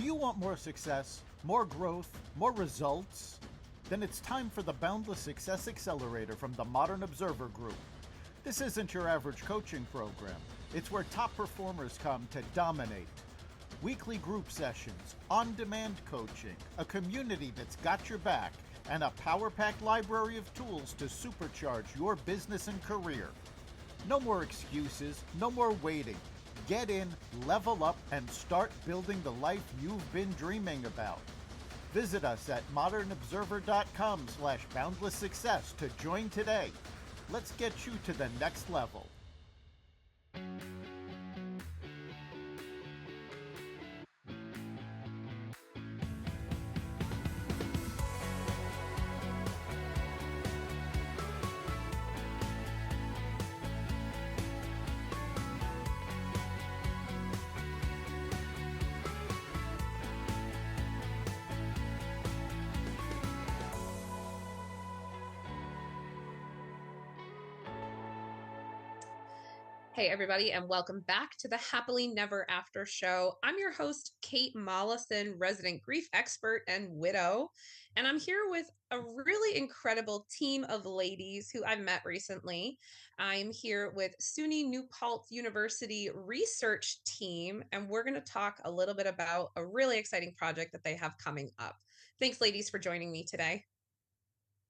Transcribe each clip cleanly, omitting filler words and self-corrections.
you want more success, more growth, more results? Then it's time for the Boundless Success Accelerator from the Modern Observer Group. This isn't your average coaching program. It's where top performers come to dominate. Weekly group sessions, on-demand coaching, a community that's got your back, and a power-packed library of tools to supercharge your business and career. No more excuses, no more waiting. Get in, level up, and start building the life you've been dreaming about. Visit us at modernobserver.com/boundlesssuccess to join today. Let's get you to the next level. Hey, everybody, and welcome back to the Happily Never After show. I'm your host, Kate Mollison, resident grief expert and widow. And I'm here with a really incredible team of ladies who I've met recently. I'm here with SUNY New Paltz University research team, and we're going to talk a little bit about a really exciting project that they have coming up. Thanks, ladies, for joining me today.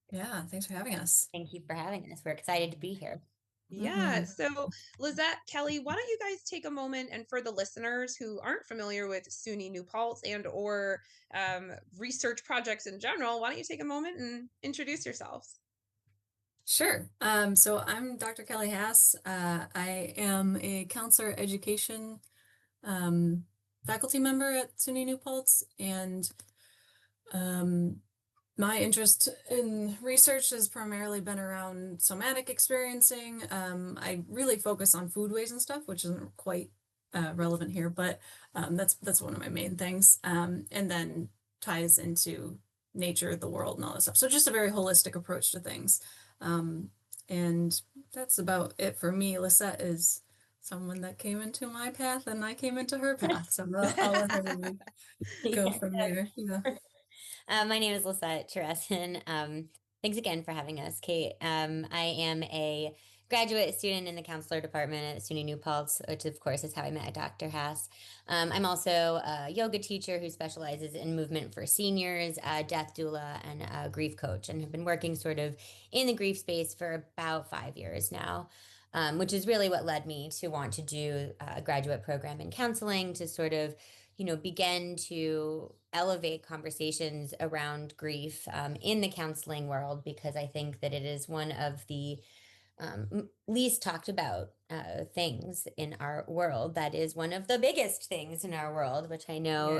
Yeah, thanks for having us. Thank you for having us. We're excited to be here. Yeah. So, Lizette, Kelly, why don't you guys take a moment, and for the listeners who aren't familiar with SUNY New Paltz and or research projects in general, why don't you take a moment and introduce yourselves? Sure. So I'm Dr. Kelly Hass. I am a counselor education faculty member at SUNY New Paltz, and my interest in research has primarily been around somatic experiencing. I really focus on foodways and stuff, which isn't quite relevant here, but that's one of my main things. And then ties into nature, the world, and all that stuff. So just a very holistic approach to things. And that's about it for me. Lisette is someone that came into my path, and I came into her path. So I'll let her go from there. Yeah. My name is Lisette Teresin. Thanks again for having us, Kate. I am a graduate student in the counselor department at SUNY New Paltz, which of course is how I met Dr. Hass. I'm also a yoga teacher who specializes in movement for seniors, death doula, and a grief coach, and have been working sort of in the grief space for about 5 years now. Which is really what led me to want to do a graduate program in counseling to sort of, begin to elevate conversations around grief in the counseling world, because I think that it is one of the least talked about things in our world. That is one of the biggest things in our world, which I know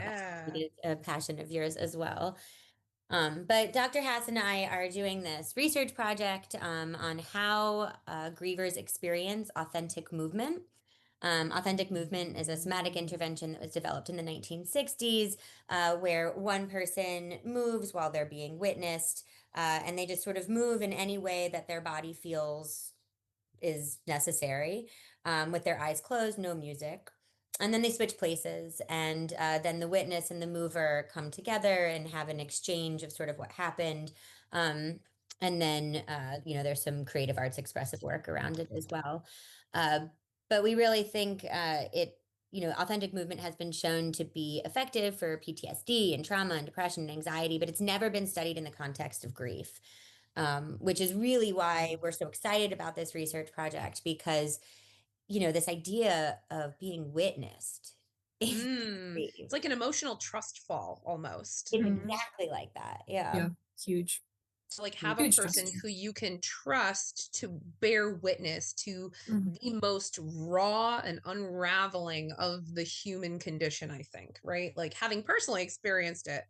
is a passion of yours as well. But Dr. Hass and I are doing this research project on how grievers experience authentic movement. Authentic movement is a somatic intervention that was developed in the 1960s, where one person moves while they're being witnessed, and they just sort of move in any way that their body feels is necessary, with their eyes closed, no music. And then they switch places, and then the witness and the mover come together and have an exchange of sort of what happened. And then, there's some creative arts expressive work around it as well. But we really think authentic movement has been shown to be effective for PTSD and trauma and depression and anxiety, but it's never been studied in the context of grief, which is really why we're so excited about this research project, because, this idea of being witnessed. It's like an emotional trust fall almost. It's exactly like that. Yeah, huge. So like have a person who you can trust to bear witness to the most raw and unraveling of the human condition, I think, right? Like having personally experienced it,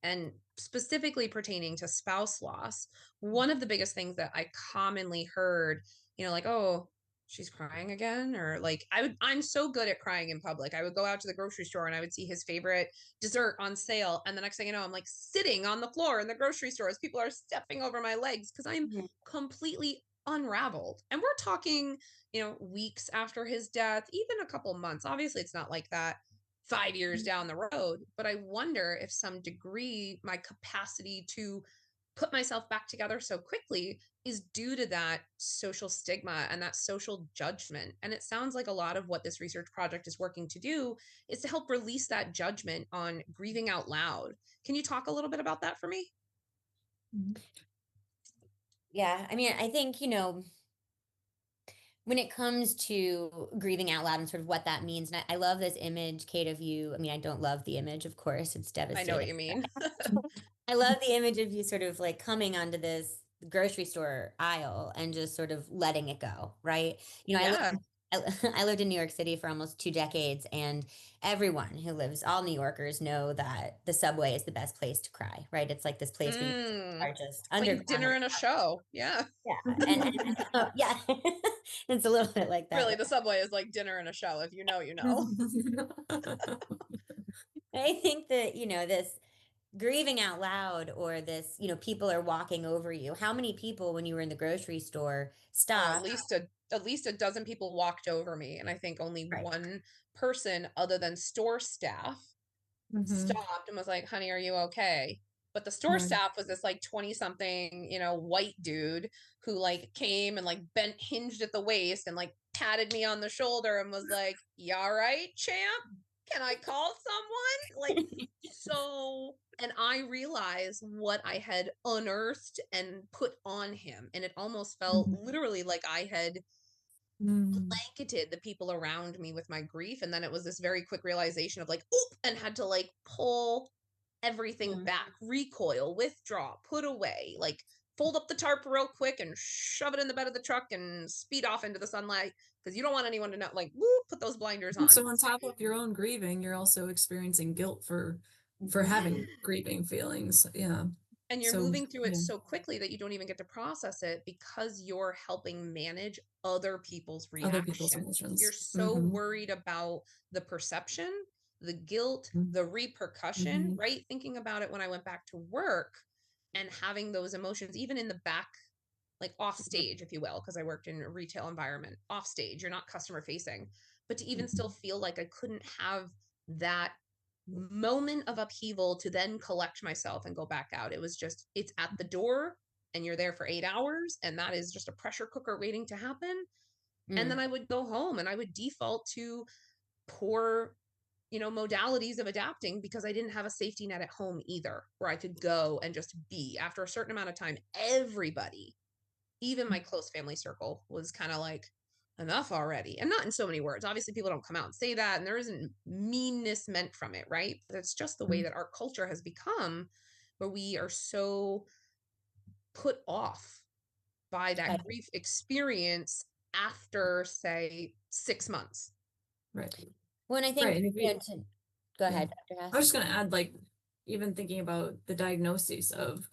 and specifically pertaining to spouse loss, one of the biggest things that I commonly heard, like, oh, she's crying again, or like I'm so good at crying in public. I would go out to the grocery store and I would see his favorite dessert on sale, and the next thing you know, I'm like sitting on the floor in the grocery store as people are stepping over my legs because I'm completely unraveled. And we're talking, weeks after his death, even a couple months. Obviously it's not like that 5 years down the road. But I wonder if some degree my capacity to put myself back together so quickly is due to that social stigma and that social judgment. And it sounds like a lot of what this research project is working to do is to help release that judgment on grieving out loud. Can you talk a little bit about that for me? Yeah, I mean, I think, when it comes to grieving out loud and sort of what that means, and I love this image, Kate, of you. I mean, I don't love the image, of course, it's I know what devastating. you mean. I love the image of you sort of like coming onto this grocery store aisle and just sort of letting it go, right? Yeah. I lived in New York City for almost 2 decades, and everyone who lives, all New Yorkers know that the subway is the best place to cry, right? It's like this place where you are just Like underground. dinner and a show. Yeah. Yeah. Yeah, it's a little bit like that. Really, the subway is like dinner and a show. If you know, you know. I think that, this grieving out loud, or this, people are walking over you. How many people, when you were in the grocery store, stopped? At least a dozen people walked over me, and I think only Right. one person other than store staff stopped and was like, "Honey, are you okay?" But the store staff was this like 20 something, white dude who like came and like bent hinged at the waist and like patted me on the shoulder and was like, "You all right, champ? Can I call someone?" Like, so, and I realized what I had unearthed and put on him, and it almost felt literally like I had blanketed the people around me with my grief. And then it was this very quick realization of like, oop, and had to like pull everything back, recoil, withdraw, put away, like fold up the tarp real quick and shove it in the bed of the truck and speed off into the sunlight, because you don't want anyone to know, like, whoop, put those blinders on. So on top of your own grieving, you're also experiencing guilt for having grieving feelings. Yeah. And you're moving through it so quickly that you don't even get to process it, because you're helping manage other people's reactions. Other people's emotions. You're so worried about the perception, the guilt, the repercussion, right? Thinking about it when I went back to work and having those emotions, even in the back, like off stage, if you will, because I worked in a retail environment, off stage, you're not customer facing, but to even still feel like I couldn't have that moment of upheaval to then collect myself and go back out. It was just, it's at the door and you're there for 8 hours, and that is just a pressure cooker waiting to happen. And then I would go home and I would default to poor, modalities of adapting, because I didn't have a safety net at home either, where I could go and just be. After a certain amount of time, everybody, even my close family circle, was kind of like, enough already. And not in so many words. Obviously, people don't come out and say that, and there isn't meanness meant from it, right? But it's just the way that our culture has become, where we are so put off by that grief experience after, say, 6 months. Right. When I think, go ahead, Dr. Haas. I was just going to add, like, even thinking about the diagnosis of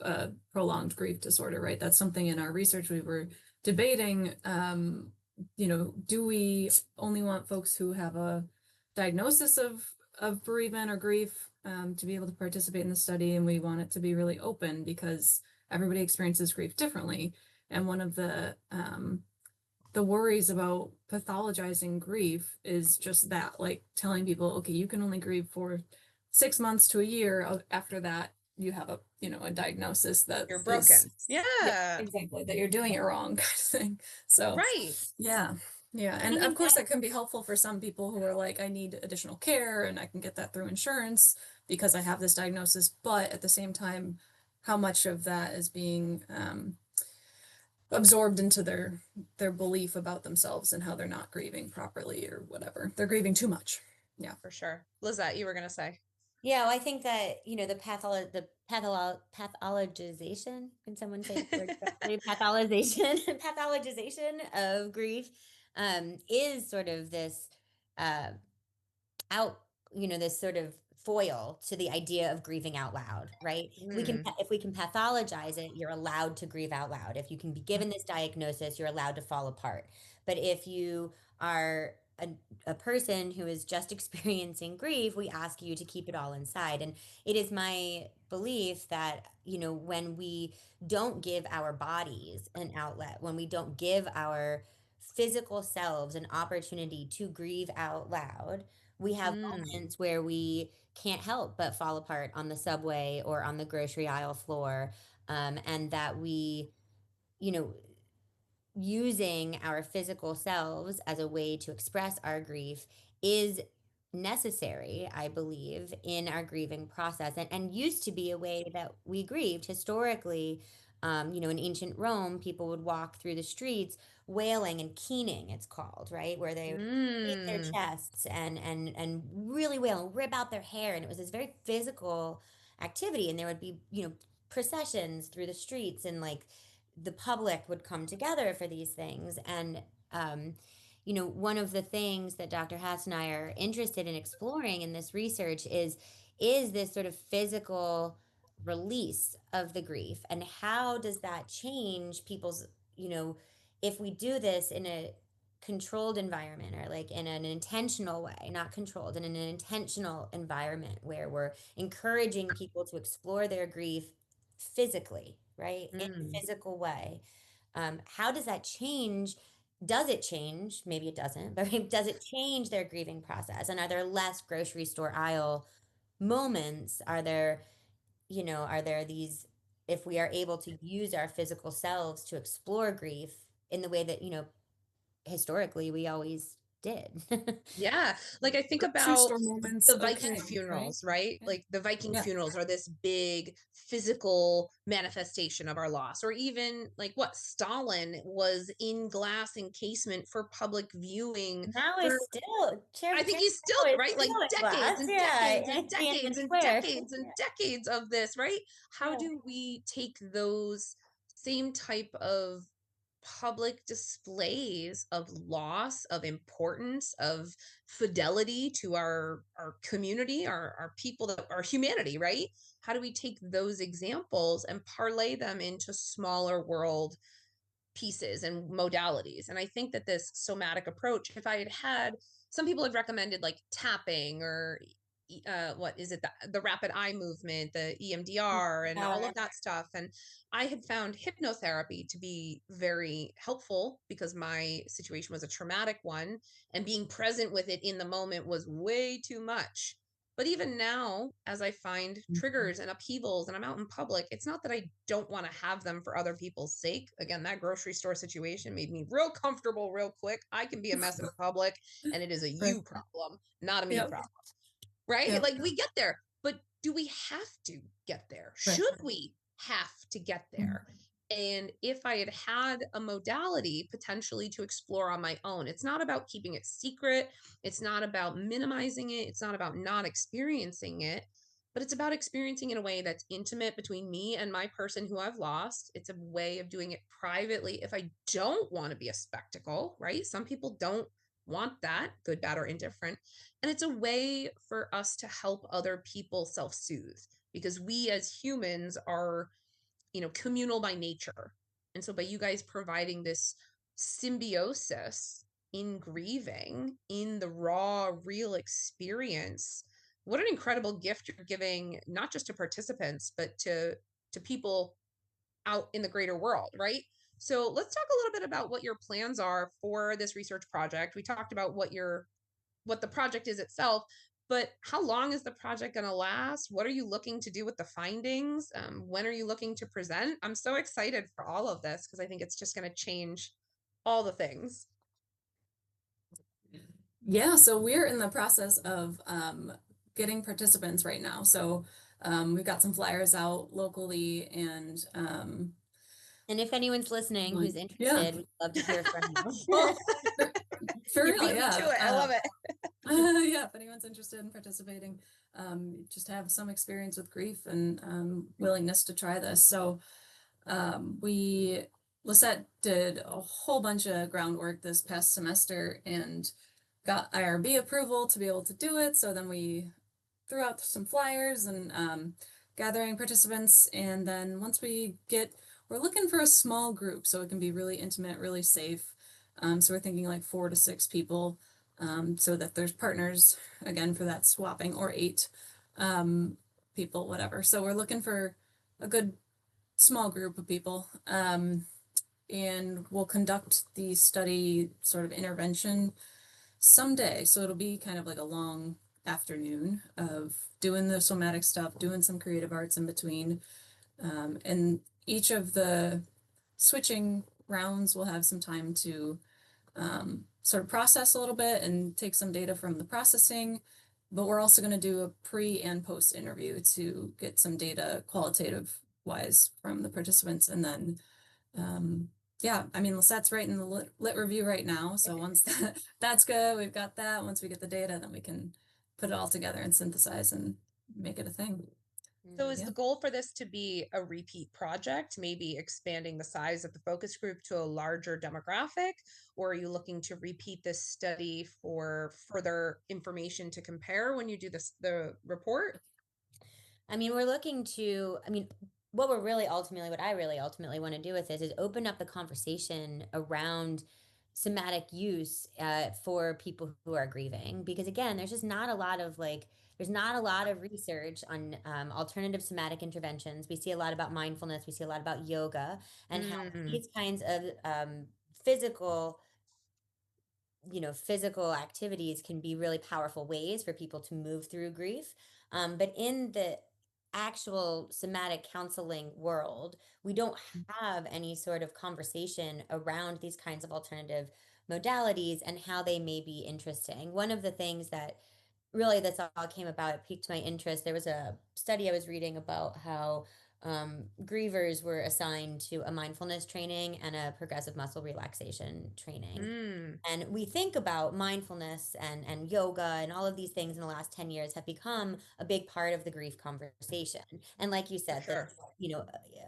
prolonged grief disorder, right? That's something in our research we were debating. Do we only want folks who have a diagnosis of bereavement or grief to be able to participate in the study? And we want it to be really open, because everybody experiences grief differently. And one of the worries about pathologizing grief is just that, like telling people, okay, you can only grieve for 6 months to a year. After that, you have a diagnosis that you're broken. Yeah, exactly. That you're doing it wrong, kind of thing. So, right. Yeah. And of course that can be helpful for some people who are like, I need additional care and I can get that through insurance because I have this diagnosis. But at the same time, how much of that is being absorbed into their belief about themselves and how they're not grieving properly or whatever. They're grieving too much. Yeah, for sure. Lizette, you were going to say. Yeah, well, I think that, the pathologization, can someone say the word correctly? Pathologization of grief is sort of this this sort of foil to the idea of grieving out loud, right? If we can pathologize it, you're allowed to grieve out loud. If you can be given this diagnosis, you're allowed to fall apart. But if you are a person who is just experiencing grief, we ask you to keep it all inside. And it is my belief that, when we don't give our bodies an outlet, when we don't give our physical selves an opportunity to grieve out loud, we have Mm. moments where we can't help but fall apart on the subway or on the grocery aisle floor, and that we, you know, using our physical selves as a way to express our grief is necessary, I believe, in our grieving process, and used to be a way that we grieved historically. In ancient Rome, people would walk through the streets wailing and keening, it's called, right? Where they would beat their Mm. chests and really wail and rip out their hair. And it was this very physical activity. And there would be, processions through the streets, and like the public would come together for these things. And one of the things that Dr. Hass and I are interested in exploring in this research is this sort of physical release of the grief, and how does that change people's, if we do this in a controlled environment, or like in an intentional way, not controlled, in an intentional environment where we're encouraging people to explore their grief physically, right? In a Mm. physical way. How does that change? Does it change? Maybe it doesn't, but does it change their grieving process? And are there less grocery store aisle moments? Are there these, if we are able to use our physical selves to explore grief in the way that, historically we always did? Yeah, like I think True about store moments. the Viking Okay, right? funerals, right? Yeah. Like the Viking Yeah. funerals are this big physical manifestation of our loss, or even like what Stalin was in glass encasement for public viewing Now for, it's still I think Chair he's still Mao is right, like still at decades glass, and yeah, decades and in Tiananmen decades and Square. decades and decades of this, right? How Yeah. do we take those same type of public displays of loss, of importance, of fidelity to our community, our people, that our humanity, right? How do we take those examples and parlay them into smaller world pieces and modalities? And I think that this somatic approach, if I had some people had recommended like tapping, or what is it, the rapid eye movement, the EMDR, and all Yeah. of that stuff. And I had found hypnotherapy to be very helpful because my situation was a traumatic one, and being present with it in the moment was way too much. But even now, as I find Mhm. triggers and upheavals and I'm out in public, it's not that I don't want to have them for other people's sake. Again, that grocery store situation made me real comfortable real quick. I can be a mess in public, and it is a Right. you problem, not a me Yep. problem, right? Yep. Like we get there, but do we have to get there? Right. Should we have to get Mhm. there? And if I had had a modality potentially to explore on my own, it's not about keeping it secret. It's not about minimizing it. It's not about not experiencing it, but it's about experiencing in a way that's intimate between me and my person who I've lost. It's a way of doing it privately if I don't want to be a spectacle, right? Some people don't want that, good, bad, or indifferent. And it's a way for us to help other people self soothe, because we as humans are, communal by nature. And so by you guys providing this symbiosis in grieving, in the raw, real experience, what an incredible gift you're giving, not just to participants, but to people out in the greater world, right? So let's talk a little bit about what your plans are for this research project. We talked about what the project is itself, but how long is the project going to last? What are you looking to do with the findings? When are you looking to present? I'm so excited for all of this because I think it's just going to change all the things. Yeah, so we're in the process of getting participants right now. So we've got some flyers out locally, and And if anyone's listening who's yeah, interested, we'd love to hear from Oh, you. for you real, beat me yeah. to it. I love it. Yeah, if anyone's interested in participating, just have some experience with grief and willingness to try this. So Lisette did a whole bunch of groundwork this past semester and got IRB approval to be able to do it. So then we threw out some flyers and gathering participants. And then once we're looking for a small group so it can be really intimate, really safe. So we're thinking like 4 to 6 people, so that there's partners again for that swapping, or 8 people, whatever. So we're looking for a good small group of people. and we'll conduct the study sort of intervention someday. So it'll be kind of like a long afternoon of doing the somatic stuff, doing some creative arts in between. And each of the switching rounds will have some time to sort of process a little bit and take some data from the processing. But we're also going to do a pre and post interview to get some data qualitative wise from the participants. And then, yeah, I mean, Lisette's writing the lit review right now. So once that's good, we've got that. Once we get the data, then we can put it all together and synthesize and make it a thing. So is Yeah. the goal for this to be a repeat project, maybe expanding the size of the focus group to a larger demographic? Or are you looking to repeat this study for further information to compare when you do the report? I mean, what I really ultimately want to do with this is open up the conversation around somatic use for people who are grieving. Because again, there's not a lot of research on alternative somatic interventions. We see a lot about mindfulness, we see a lot about yoga, and how Mm, these kinds of physical physical activities can be really powerful ways for people to move through grief. But in the actual somatic counseling world, we don't have any sort of conversation around these kinds of alternative modalities and how they may be interesting. One of the things that really that's all came about, it piqued my interest. There was a study I was reading about how grievers were assigned to a mindfulness training and a progressive muscle relaxation training. mm, And we think about mindfulness and yoga and all of these things in the last 10 years have become a big part of the grief conversation. And like you for said, sure.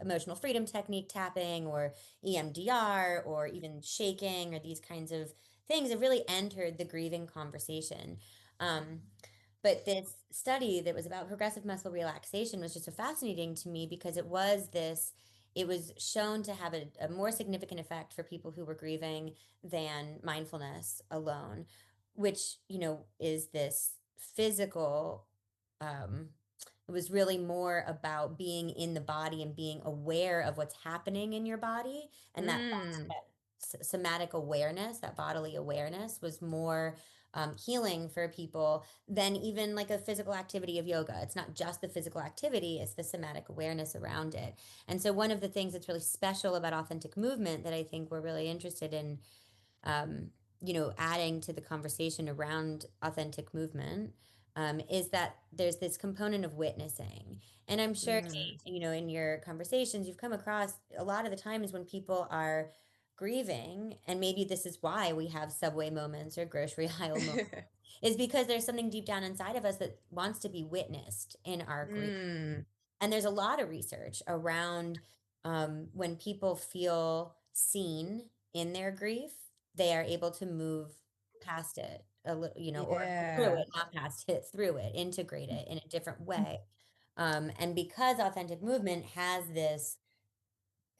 emotional freedom technique tapping or EMDR or even shaking or these kinds of things have really entered the grieving conversation. Um, but this study that was about progressive muscle relaxation was just so fascinating to me because it was shown to have a more significant effect for people who were grieving than mindfulness alone, which, is this physical, um, it was really more about being in the body and being aware of what's happening in your body. And Mm, that somatic awareness, that bodily awareness was more healing for people than even like a physical activity of yoga. It's not just the physical activity, it's the somatic awareness around it. And so, one of the things that's really special about authentic movement that I think we're really interested in, um, adding to the conversation around authentic movement. Is that there's this component of witnessing. And I'm sure, mm. Kate, in your conversations, you've come across a lot of the times when people are grieving, and maybe this is why we have subway moments or grocery aisle moments, is because there's something deep down inside of us that wants to be witnessed in our grief. Mm, And there's a lot of research around when people feel seen in their grief, they are able to move past it a little, or through yeah. it, not past it, through it, integrate it in a different way. And because authentic movement has this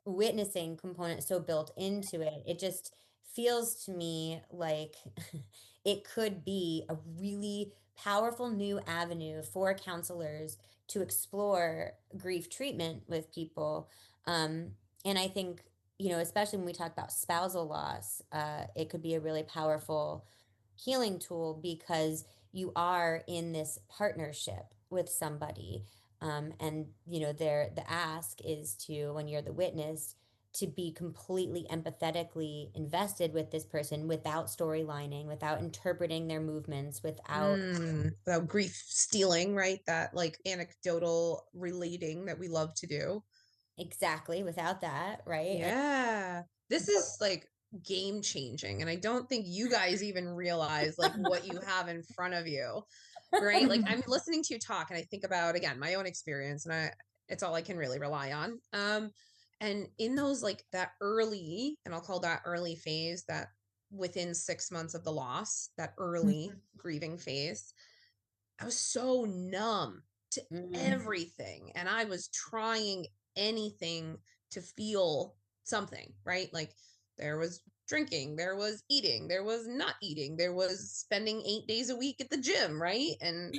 witnessing component so built into it, it just feels to me like it could be a really powerful new avenue for counselors to explore grief treatment with people. And I think, especially when we talk about spousal loss, it could be a really powerful healing tool because you are in this partnership with somebody. And the ask is to, when you're the witness, to be completely empathetically invested with this person without storylining, without interpreting their movements, without The grief stealing, right? That like anecdotal relating that we love to do. exactly without that, right? And Yeah. This is like game changing. And I don't think you guys even realize like what you have in front of you, right? Like I'm listening to you talk and I think about again my own experience and it's all I can really rely on. And in those like that early, and I'll call that early phase, that within 6 months of the loss, that early grieving phase, I was so numb to Mm, everything and I was trying anything to feel something, right? Like there was drinking, there was eating, there was not eating, there was spending 8 days a week at the gym, right? And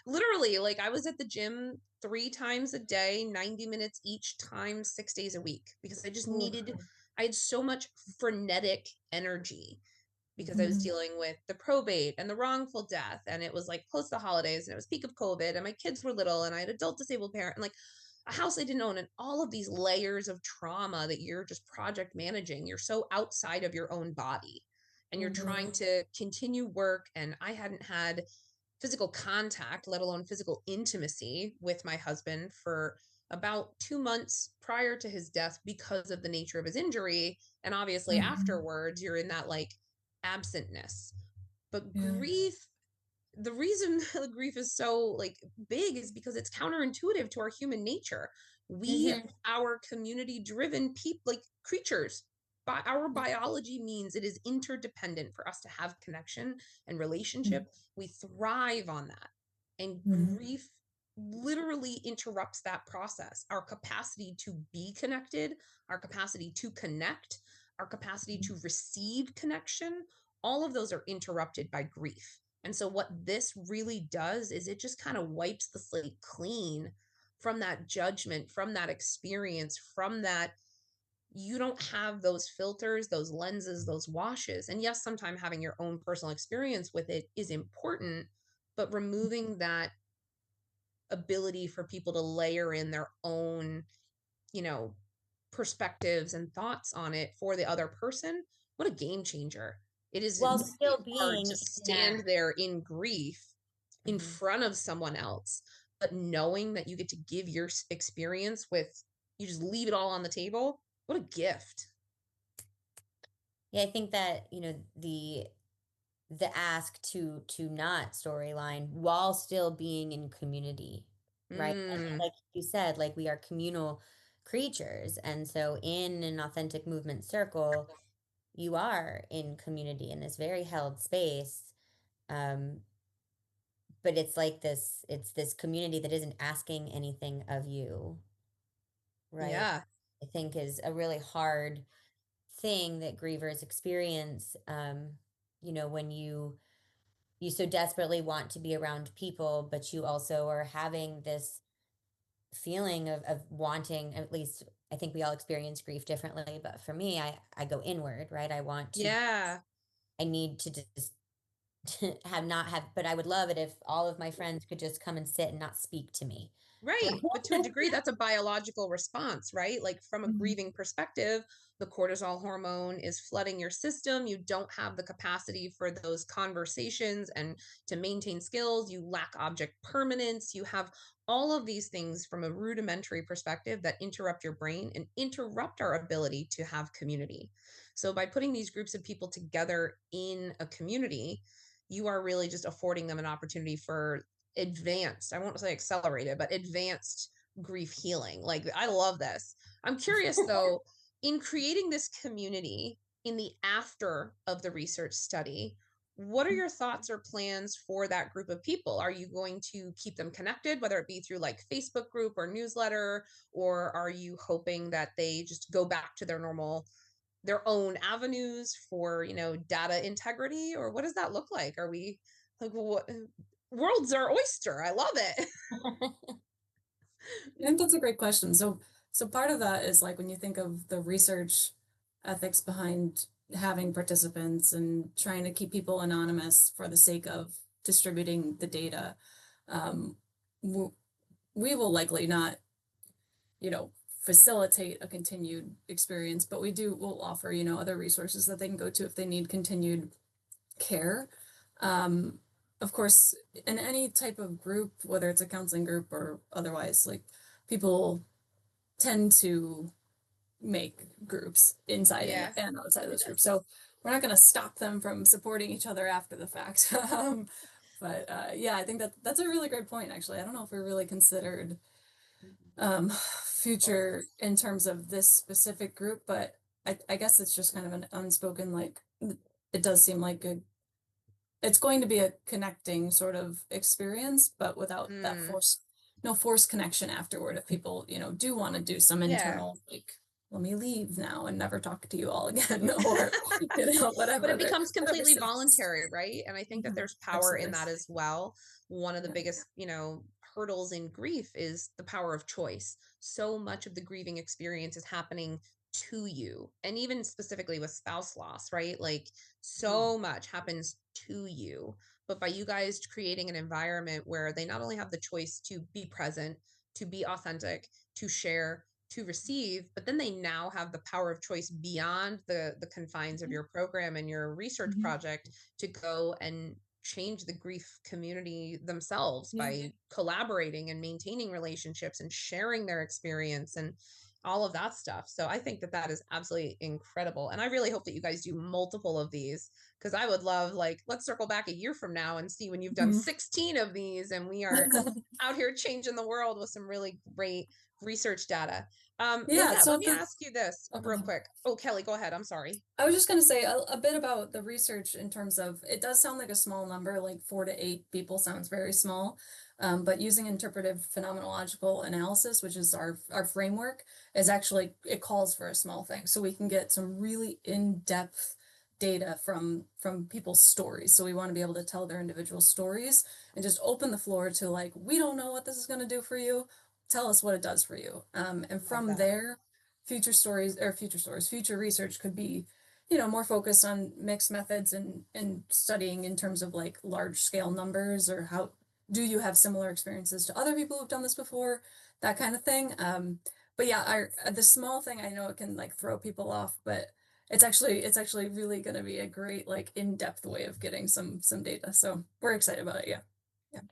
literally like I was at the gym 3 times a day, 90 minutes each time, 6 days a week because I just Ooh. needed I had so much frenetic energy because I was Mhm. dealing with the probate and the wrongful death. And it was like close to the holidays and it was peak of COVID and my kids were little and I had adult disabled parent and like a house I didn't own and all of these layers of trauma that you're just project managing. You're so outside of your own body and you're trying Mhm. to continue work. And I hadn't had physical contact, let alone physical intimacy with my husband for about 2 months prior to his death because of the nature of his injury. And obviously, Mhm. afterwards, you're in that like absentness. But Yeah. grief, the reason grief is so like big is because it's counterintuitive to our human nature. We Mhm. are community driven people, like creatures. By our biology means it is interdependent for us to have connection and relationship. We thrive on that. And Mhm. grief literally interrupts that process. Our capacity to be connected, our capacity to connect, our capacity to receive connection, all of those are interrupted by grief. And so, what this really does is it just kind of wipes the slate clean from that judgment, from that experience, from that you don't have those filters, those lenses, those washes. And yes, sometimes having your own personal experience with it is important, but removing that ability for people to layer in their own, you know, perspectives and thoughts on it for the other person, what a game changer. It is While really still hard being to in that. stand there in grief in Mhm. front of someone else, but knowing that you get to give your experience with, you just leave it all on the table. What a gift. Yeah, I think that, the ask to not storyline while still being in community, right? And Mm, like you said, like we are communal creatures. And so in an authentic movement circle, you are in community in this very held space. Um, but it's this community that isn't asking anything of you, right? yeah. I think is a really hard thing that grievers experience. When you so desperately want to be around people, but you also are having this feeling of wanting, at least I think we all experience grief differently, but for me, I go inward, right? Yeah. I need to just have not have, but I would love it if all of my friends could just come and sit and not speak to me. Right. But to a degree, that's a biological response, right? Like from a Mhm. grieving perspective, the cortisol hormone is flooding your system. You don't have the capacity for those conversations and to maintain skills. You lack object permanence. You have all of these things from a rudimentary perspective that interrupt your brain and interrupt our ability to have community. So, by putting these groups of people together in a community, you are really just affording them an opportunity for advanced, I won't say accelerated, but advanced grief healing. Like, I love this. I'm curious though, in creating this community in the after of the research study, what are your thoughts or plans for that group of people? Are you going to keep them connected, whether it be through like Facebook group or newsletter, or are you hoping that they just go back to their own avenues for, data integrity? Or what does that look like? Are we like, what world's our oyster? I love it. I think that's a great question. So part of that is like when you think of the research ethics behind having participants and trying to keep people anonymous for the sake of distributing the data, um, w- we will likely not, you know, facilitate a continued experience, but we'll offer, other resources that they can go to if they need continued care. Um, of course, in any type of group, whether it's a counseling group or otherwise, like people tend to make groups inside and, Yeah. and outside of those groups. So we're not going to stop them from supporting each other after the fact. But yeah, I think that's a really great point, actually. I don't know if we really considered future in terms of this specific group, but I guess it's just kind of an unspoken, like, it does seem like it's going to be a connecting sort of experience, but without that Mm, no forced connection afterward. If people, do want to do some yeah. internal, like, let me leave now and never talk to you all again, or, But whatever it becomes whatever completely suits. voluntary, right? And I think that Mhm. there's power in Absolutely. that as well. One of the Yeah. biggest, hurdles in grief is the power of choice. So much of the grieving experience is happening to you. And even specifically with spouse loss, right? Like so much happens to you. But by you guys creating an environment where they not only have the choice to be present, to be authentic, to share, to receive, but then they now have the power of choice beyond the confines of your program and your research project to go and change the grief community themselves by collaborating and maintaining relationships and sharing their experience and all of that stuff. So I think that that is absolutely incredible. And I really hope that you guys do multiple of these, because I would love, like, let's circle back a year from now and see when you've done 16 of these and we are out here changing the world with some really great research data. Lizette, so let me ask you this real quick. Oh, Kelly, go ahead. I'm sorry. I was just going to say a bit about the research in terms of, it does sound like a small number, like 4 to 8 people sounds very small. But using interpretive phenomenological analysis, which is our framework, is actually, it calls for a small thing. So we can get some really in-depth data from people's stories. So we want to be able to tell their individual stories and just open the floor to, like, we don't know what this is going to do for you. Tell us what it does for you. And from there, future research could be, more focused on mixed methods and studying in terms of like large scale numbers, or how do you have similar experiences to other people who've done this before, that kind of thing. But yeah, the small thing, I know it can like throw people off, but it's actually really going to be a great, like, in-depth way of getting some data. So we're excited about it. Yeah.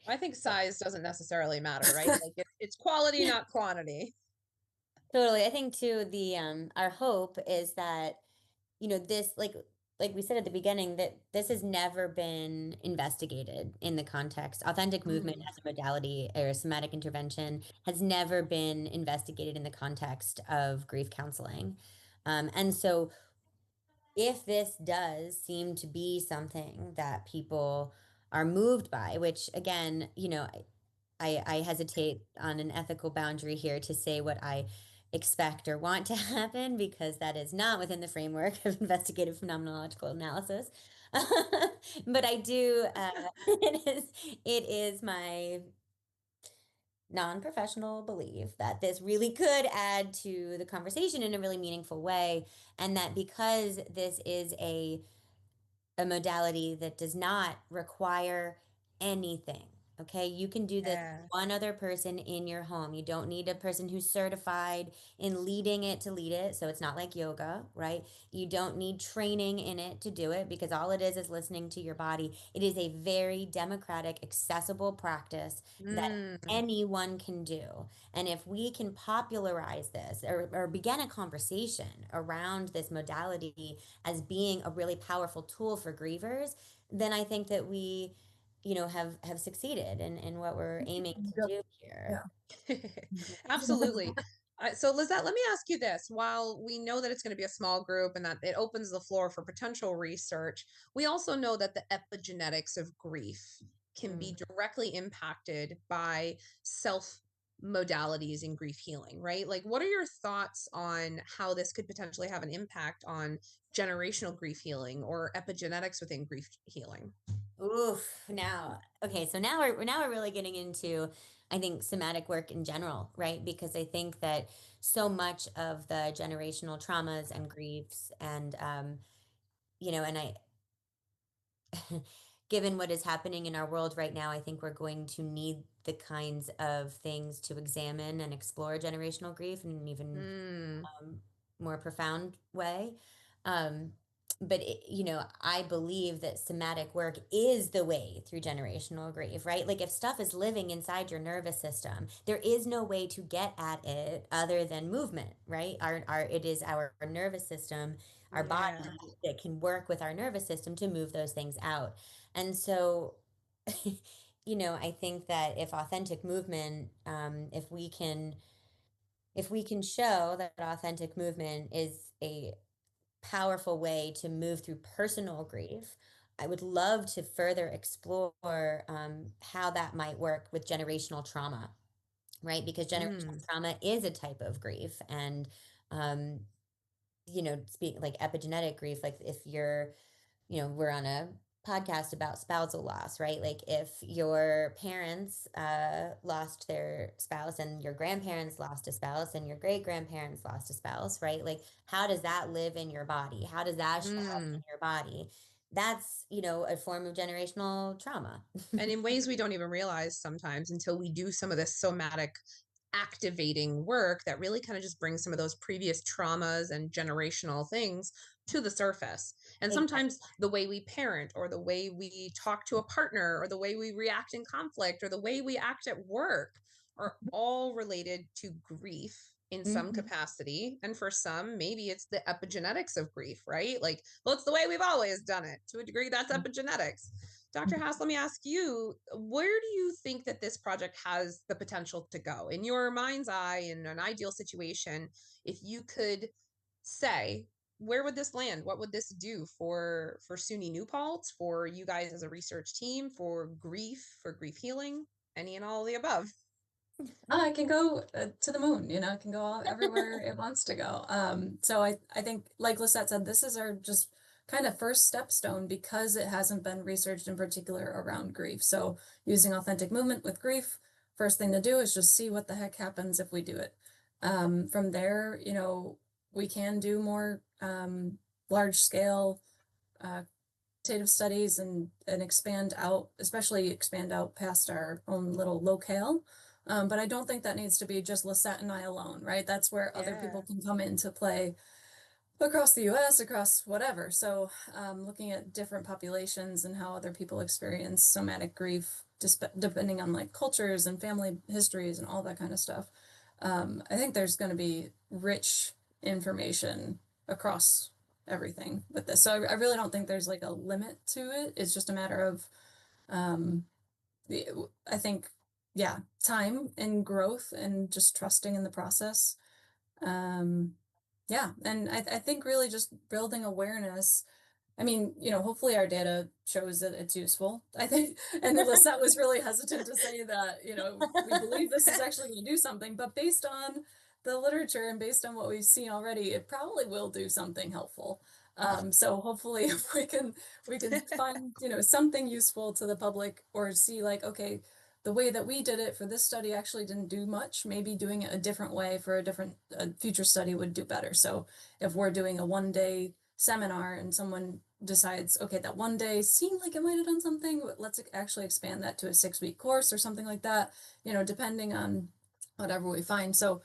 I think size doesn't necessarily matter, right? Like it's quality, not quantity. Totally. I think too, our hope is that, this, like we said at the beginning, that this has never been investigated in the context. Authentic movement as a modality or somatic intervention has never been investigated in the context of grief counseling. And so if this does seem to be something that people are moved by, which again, I hesitate on an ethical boundary here to say what I expect or want to happen, because that is not within the framework of investigative phenomenological analysis. But I do, it is my non-professional belief that this really could add to the conversation in a really meaningful way, and that because this is a modality that does not require anything. Okay, you can do this with one other person in your home. You don't need a person who's certified in leading it to lead it. So it's not like yoga, right? You don't need training in it to do it, because all it is listening to your body. It is a very democratic, accessible practice that anyone can do. And if we can popularize this, or begin a conversation around this modality as being a really powerful tool for grievers, then I think that we, have succeeded in what we're aiming to do here. Absolutely. So Lizette, let me ask you this. While we know that it's going to be a small group and that it opens the floor for potential research, we also know that the epigenetics of grief can be directly impacted by self modalities in grief healing, right? Like, what are your thoughts on how this could potentially have an impact on generational grief healing or epigenetics within grief healing? Oof. Okay. So now we're really getting into, I think, somatic work in general, right? Because I think that so much of the generational traumas and griefs, and and given what is happening in our world right now, I think we're going to need the kinds of things to examine and explore generational grief in an even more profound way. Um, but I believe that somatic work is the way through generational grief, right? Like, if stuff is living inside your nervous system, there is no way to get at it other than movement, right? It is our nervous system, our body, that can work with our nervous system to move those things out. And so, I think that if authentic movement, if we can show that authentic movement is a powerful way to move through personal grief, I would love to further explore how that might work with generational trauma, right? Because generational trauma is a type of grief. And, speak like epigenetic grief, like if you're, we're on a podcast about spousal loss, right? Like if your parents lost their spouse and your grandparents lost a spouse and your great grandparents lost a spouse, right? Like how does that live in your body? How does that show up in Mm. your body? That's, a form of generational trauma. And in ways we don't even realize sometimes until we do some of this somatic activating work that really kind of just brings some of those previous traumas and generational things to the surface. And sometimes the way we parent or the way we talk to a partner or the way we react in conflict or the way we act at work are all related to grief in some capacity. And for some, maybe it's the epigenetics of grief, right? Like, well, it's the way we've always done it. To a degree, that's epigenetics. Dr. Haas, let me ask you, where do you think that this project has the potential to go? In your mind's eye, in an ideal situation, if you could say, where would this land? What would this do for SUNY New Paltz, for you guys as a research team, for grief healing, any and all of the above? It can go to the moon, it can go everywhere it wants to go. So I think, like Lisette said, this is our just kind of first stepstone because it hasn't been researched in particular around grief. So using authentic movement with grief, first thing to do is just see what the heck happens if we do it. From there, we can do more large scale quantitative studies and expand out, especially expand out past our own little locale. But I don't think that needs to be just Lisette and I alone, right? That's where other people can come into play across the US, across whatever. So looking at different populations and how other people experience somatic grief, depending on like cultures and family histories and all that kind of stuff. I think there's going to be rich information across everything with this. So I really don't think there's like a limit to it. It's just a matter of, I think, yeah, time and growth and just trusting in the process. Yeah, and I think really just building awareness. I mean, hopefully our data shows that it's useful. I think, and Lisette was really hesitant to say that, we believe this is actually going to do something, but based on the literature and based on what we've seen already, it probably will do something helpful. So hopefully if we can find, something useful to the public or see like, okay, the way that we did it for this study actually didn't do much. Maybe doing it a different way for a future study would do better. So if we're doing a 1-day seminar and someone decides, okay, that 1 day seemed like it might have done something, but let's actually expand that to a 6-week course or something like that, depending on whatever we find. So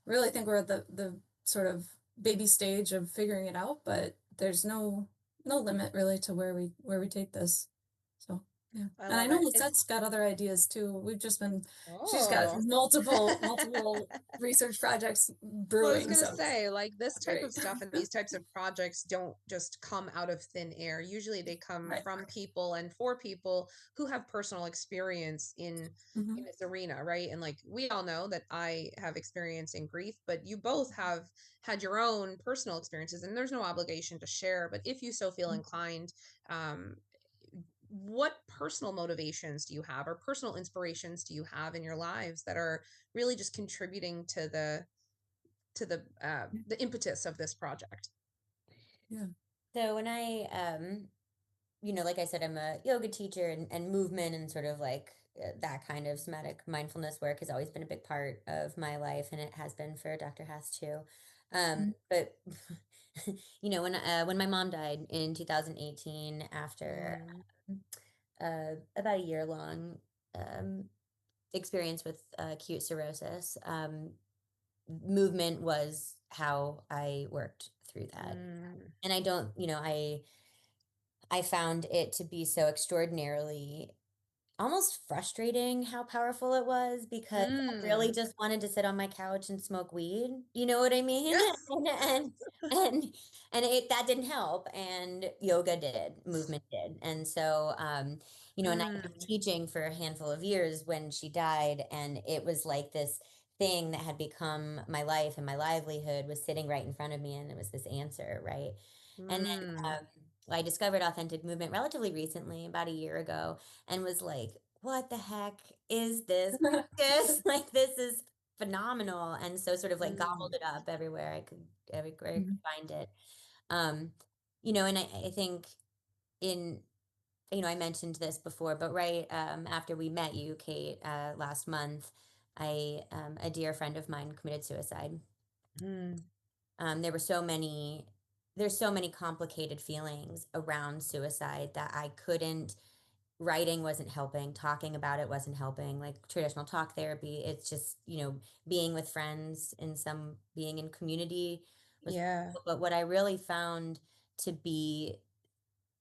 really think we're at the sort of baby stage of figuring it out, but there's no limit really to where we take this. So yeah. And I know Lisette's got other ideas too. We've just been, she's got multiple research projects brewing. Well, I was going to say, like, this type of stuff and these types of projects don't just come out of thin air. Usually they come from people and for people who have personal experience in this arena, right? And like, we all know that I have experience in grief, but you both have had your own personal experiences and there's no obligation to share. But if you so feel inclined, what personal motivations do you have or personal inspirations do you have in your lives that are really just contributing to the impetus of this project? Yeah. So when I, like I said, I'm a yoga teacher and movement and sort of like that kind of somatic mindfulness work has always been a big part of my life, and it has been for Dr. Haas too. But when my mom died in 2018 after about a year long experience with acute cirrhosis, movement was how I worked through that. And I don't, I found it to be so extraordinarily almost frustrating how powerful it was because I really just wanted to sit on my couch and smoke weed. You know what I mean? and that didn't help. And yoga did, movement did. And so, and I was teaching for a handful of years when she died, and it was like this thing that had become my life and my livelihood was sitting right in front of me, and it was this answer, right? And then I discovered authentic movement relatively recently, about a year ago, and was like, what the heck is this practice? Like, this is phenomenal. And so sort of like gobbled it up everywhere I could find it. And I think in I mentioned this before, but right after we met you, Kate, last month, a dear friend of mine committed suicide. Mm. There were there's so many complicated feelings around suicide that I couldn't, writing wasn't helping, talking about it wasn't helping, like traditional talk therapy. It's just, being with friends and being in community was, Yeah. but what I really found to be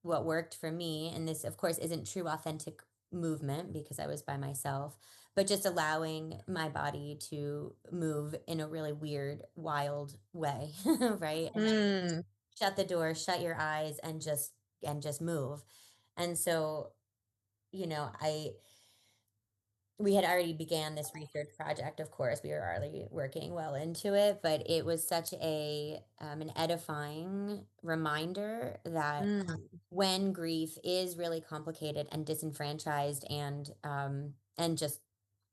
what worked for me, and this of course isn't true authentic movement because I was by myself, but just allowing my body to move in a really weird, wild way, right? And Mm. shut the door, shut your eyes, and just move. And so, I we had already began this research project. Of course, we were already working well into it, but it was such an edifying reminder that Mm. when grief is really complicated and disenfranchised and just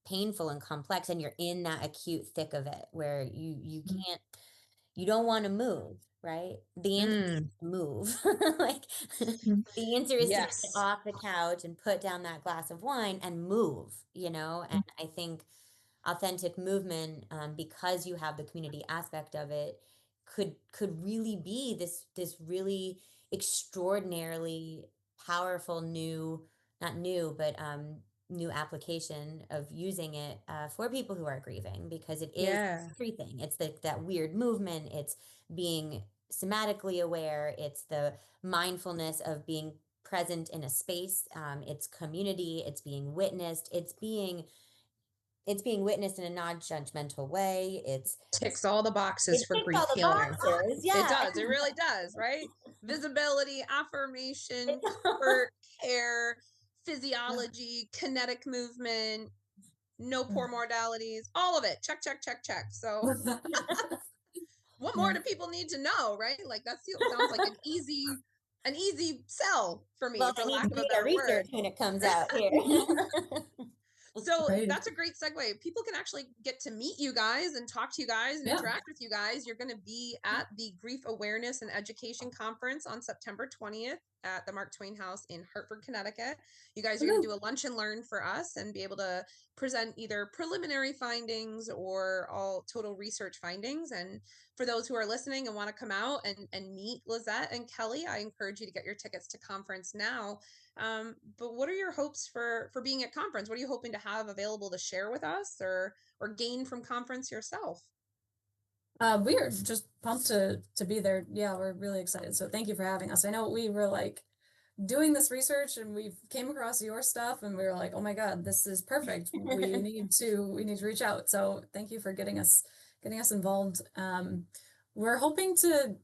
painful and complex, and you're in that acute thick of it where you can't, you don't want to move, right? The answer is Mm. to move. Like the answer is to get Yes. off the couch and put down that glass of wine and move, and I think authentic movement, because you have the community aspect of it, could really be this really extraordinarily powerful new, not new, but new application of using it for people who are grieving, because it is Yeah. everything. It's that weird movement. It's being somatically aware. It's the mindfulness of being present in a space. It's community. It's being witnessed. It's being witnessed in a non-judgmental way. Ticks all the boxes It for ticks grief all the healing. boxes. It Yeah. does. It really does, right? Visibility, affirmation, It's- comfort, care, physiology, kinetic movement, no poor modalities, all of it. Check, check, check, check. So what more Yeah. do people need to know, right? Like that sounds like an easy sell for me, well, for they need lack to of a do their better word. research when it comes out here. So Right. that's a great segue. People can actually get to meet you guys and talk to you guys and Yeah. interact with you guys. You're going to be at the Grief Awareness and Education Conference on September 20th at the Mark Twain House in Hartford, Connecticut. You guys are going to do a lunch and learn for us and be able to present either preliminary findings or all total research findings. And for those who are listening and want to come out and meet Lizette and Kelly, I encourage you to get your tickets to conference now. But what are your hopes for being at conference? What are you hoping to have available to share with us or gain from conference yourself? We are just pumped to be there. Yeah, we're really excited. So thank you for having us. I know we were like doing this research and we came across your stuff and we were like, oh my God, this is perfect. We need to reach out. So thank you for getting us involved. We're hoping to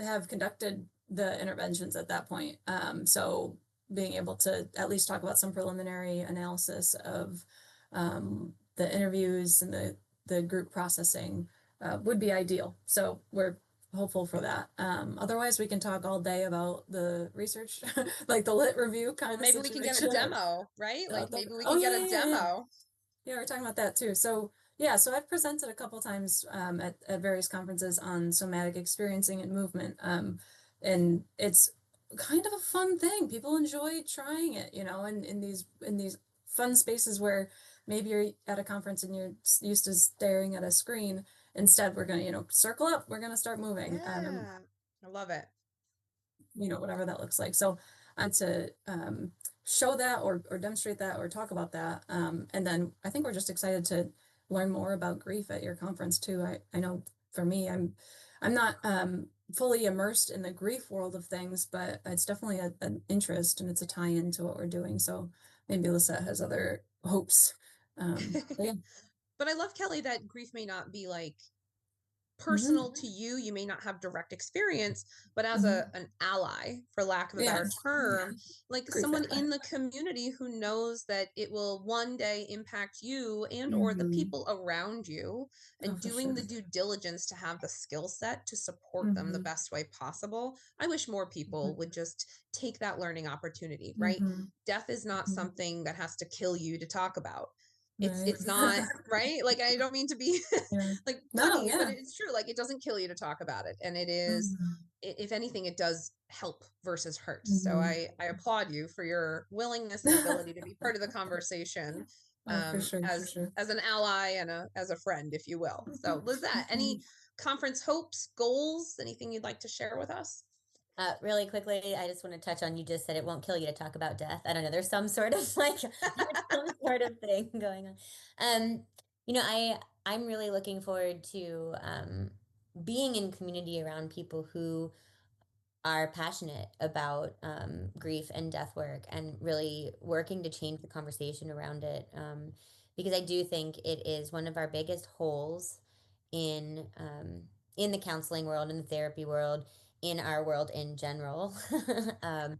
have conducted the interventions at that point. So being able to at least talk about some preliminary analysis of the interviews and the group processing would be ideal. So we're hopeful for that. Otherwise, we can talk all day about the research, like the lit review kind of Maybe we can get a situation. demo, right? Like maybe we Oh can yeah, get a yeah, yeah. demo. Yeah, we're talking about that too. So yeah, so I've presented a couple times at various conferences on somatic experiencing and movement. And it's kind of a fun thing. People enjoy trying it, in these fun spaces where maybe you're at a conference and you're used to staring at a screen. Instead, we're gonna, circle up, we're gonna start moving. Yeah. I love it. Whatever that looks like. So to show that or demonstrate that or talk about that. And then I think we're just excited to learn more about grief at your conference too. I know for me, I'm not fully immersed in the grief world of things, but it's definitely an interest and it's a tie-in to what we're doing. So maybe Lisette has other hopes. But yeah. But I love, Kelly, that grief may not be like Mm-hmm. personal to you. You may not have direct experience, but as Mm-hmm. an ally, for lack of a Yeah. better term, like Grief someone ally. in the community who knows that it will one day impact you and or the Mm-hmm. people around you, Oh, and for doing the sure. due diligence to have the skill set to support them the Mm-hmm. best way possible. I wish more people would just take that learning opportunity, right? Mm-hmm. Death is not Mm-hmm. something that has to kill you to talk about. It's Right. it's not, right? Like I don't mean to be Yeah. like No, punny, but yeah. it's true. Like it doesn't kill you to talk about it. And it is Mhm. if anything, it does help versus hurt. So I applaud you for your willingness and ability to be part of the conversation, for sure, for sure. as an ally and as a friend, if you will. So Lizette, any conference hopes, goals, anything you'd like to share with us? Really quickly, I just want to touch on, you just said it won't kill you to talk about death. I don't know, there's some sort of like some sort of thing going on. I'm really looking forward to being in community around people who are passionate about grief and death work and really working to change the conversation around it. Because I do think it is one of our biggest holes in the counseling world, in the therapy world, in our world in general. um,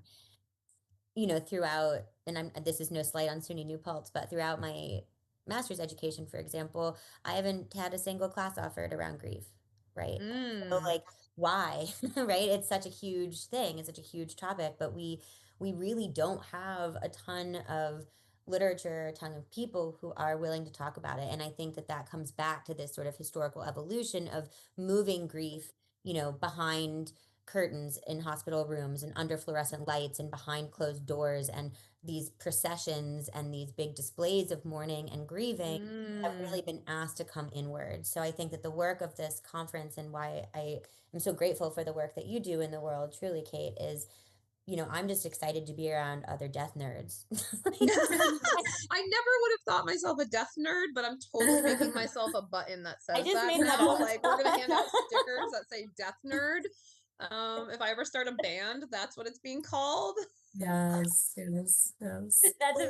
Throughout, and this is no slight on SUNY New Paltz, but throughout my master's education, for example, I haven't had a single class offered around grief, right? So like, why? Right? It's such a huge thing. It's such a huge topic, but we really don't have a ton of literature, a ton of people who are willing to talk about it. And I think that comes back to this sort of historical evolution of moving grief, behind curtains in hospital rooms and under fluorescent lights and behind closed doors, and these processions and these big displays of mourning and grieving have really been asked to come inward. So I think that the work of this conference, and why I am so grateful for the work that you do in the world, truly, Kate, is I'm just excited to be around other death nerds. I never would have thought myself a death nerd, but I'm totally making myself a button that says just that made that now. up. Like, we're gonna hand out stickers that say death nerd. If I ever start a band, that's what it's being called. Yes. That's a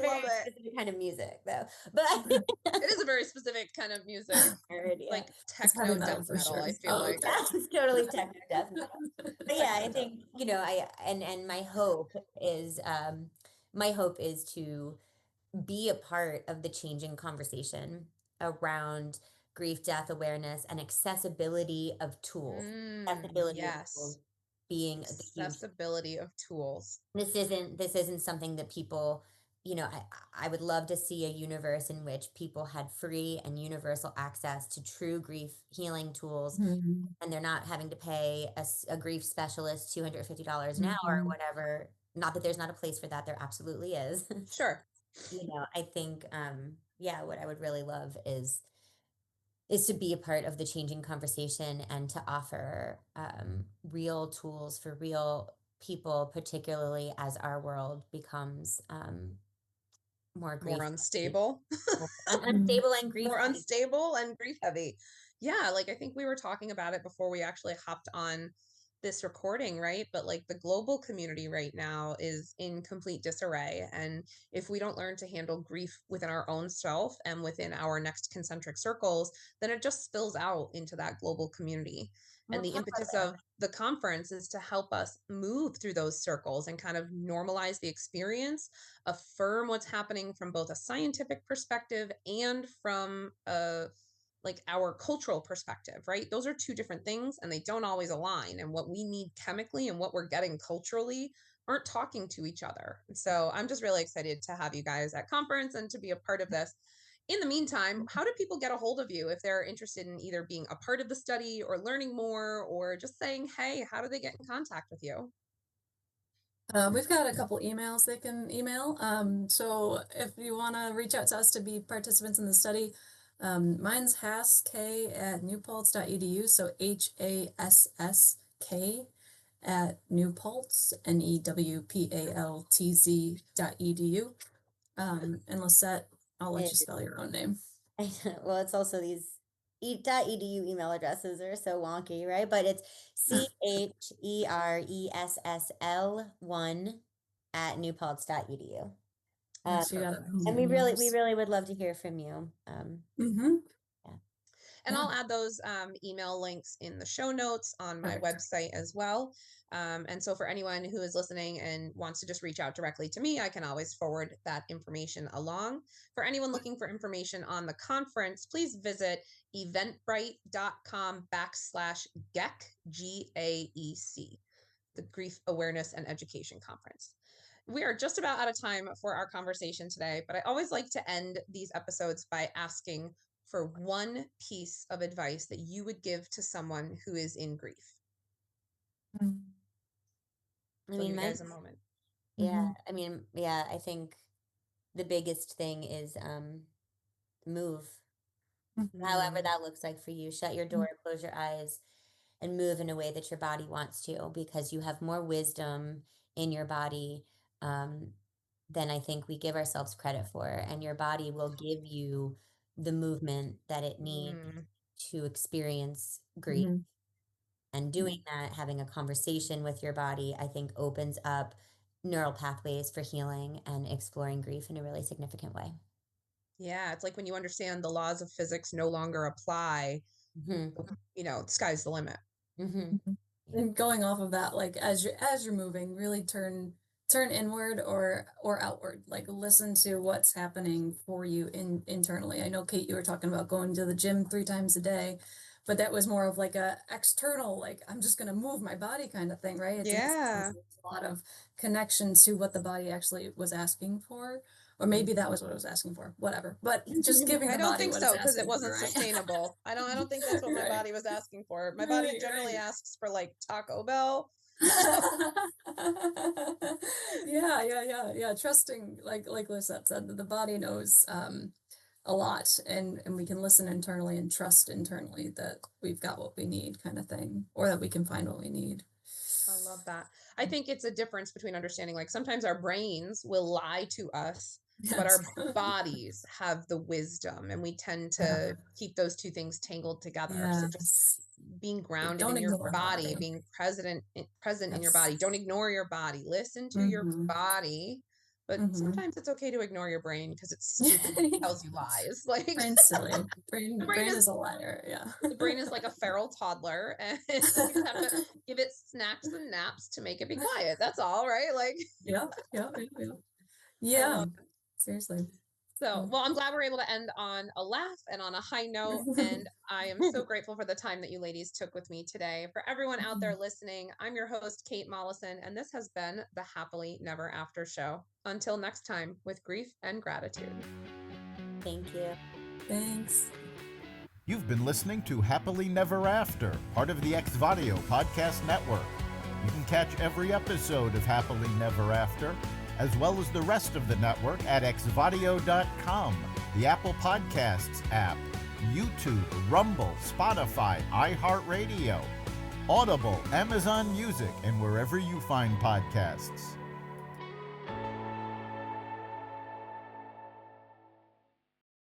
very specific kind of music, though. But it is a very specific kind of music, like techno death metal. Sure. I feel like it's totally techno death metal. But yeah, I think and my hope is to be a part of the changing conversation around grief, death awareness, and accessibility of tools. Accessibility of tools being accessibility of tools. This isn't something that people, I would love to see a universe in which people had free and universal access to true grief healing tools, and they're not having to pay a grief specialist $250 an hour or whatever. Not that there's not a place for that, there absolutely is. Sure. I think, what I would really love is to be a part of the changing conversation and to offer real tools for real people, particularly as our world becomes more unstable. Unstable and grief more unstable and grief heavy. Yeah, like I think we were talking about it before we actually hopped on this recording, right? But like the global community right now is in complete disarray. And if we don't learn to handle grief within our own self and within our next concentric circles, then it just spills out into that global community. And the impetus of the conference is to help us move through those circles and kind of normalize the experience, affirm what's happening from both a scientific perspective and from our cultural perspective, right? Those are two different things and they don't always align. And what we need chemically and what we're getting culturally aren't talking to each other. So I'm just really excited to have you guys at conference and to be a part of this. In the meantime, how do people get a hold of you if they're interested in either being a part of the study or learning more, or just saying, hey, how do they get in contact with you? We've got a couple emails they can email. So if you want to reach out to us to be participants in the study, mine's hask@newpaltz.edu. So HASSK at newpaltz, NEWPALTZ.edu. And Lisette, I'll let you spell your own name. Well, it's also these .edu email addresses are so wonky, right? But it's CHERESSL1 at newpaltz.edu. And we really would love to hear from you. And I'll add those email links in the show notes on my website as well. And so for anyone who is listening and wants to just reach out directly to me, I can always forward that information along. For anyone looking for information on the conference, please visit eventbrite.com/GAEC, GAEC, the Grief Awareness and Education Conference. We are just about out of time for our conversation today, but I always like to end these episodes by asking for one piece of advice that you would give to someone who is in grief. Mm. I So mean, give you my, guys a moment. yeah, I mean, yeah, I think the biggest thing is move. However Mm. that looks like for you. Shut your door, close your eyes, and move in a way that your body wants to, because you have more wisdom in your body um, than I think we give ourselves credit for. And your body will give you the movement that it needs Mm. to experience grief. Mhm. And doing that, having a conversation with your body, I think opens up neural pathways for healing and exploring grief in a really significant way. Yeah, it's like when you understand the laws of physics no longer apply, Hmm. the sky's the limit. Hmm. Mhm. And going off of that, like as you're moving, really turn inward or outward. Like listen to what's happening for you internally. I know, Kate, you were talking about going to the gym 3 times a day, but that was more of like a external, like I'm just gonna move my body kind of thing, right? It doesn't sound Yeah. like there's a lot of connection to what the body actually was asking for. Or maybe that was what it was asking for, whatever. But just giving I the don't body think what it's so, because it asking wasn't for, right? sustainable. I don't think that's what my Right. body was asking for. My body Right, generally right. asks for like Taco Bell. Yeah. Trusting, like Lisette said, that the body knows a lot, and we can listen internally and trust internally that we've got what we need, kind of thing, or that we can find what we need. I love that. I think it's a difference between understanding, like sometimes our brains will lie to us, but Yes. our bodies have the wisdom, and we tend Yeah. to keep those two things tangled together. So just Yes. being Like, grounded don't in your ignore the body, body. being present in your Yes. body. Don't ignore your body. Listen to your Mm-hmm. body, but Mm-hmm. sometimes it's okay to ignure your brain because it's stupid and tells you lies. Like Brain's silly. the brain Brain is is a liar. Yeah. the brain is like a feral toddler, and we just have to give it snacks and naps to make it be quiet. That's all, right? Like Yeah. I Yeah. love Seriously. so, Yeah. well, I'm glad we're able to end on a laugh and on a high note. And I am so grateful for the time that you ladies took with me today. For everyone out there listening, I'm your host, Kate Mollison, and this has been the Happily Never After Show. Until next time, with grief and gratitude. Thank you. Thanks. You've been listening to Happily Never After, part of the Xvadio podcast network. You can catch every episode of Happily Never After, as well as the rest of the network at xvadio.com, the Apple Podcasts app, YouTube, Rumble, Spotify, iHeartRadio, Audible, Amazon Music, and wherever you find podcasts.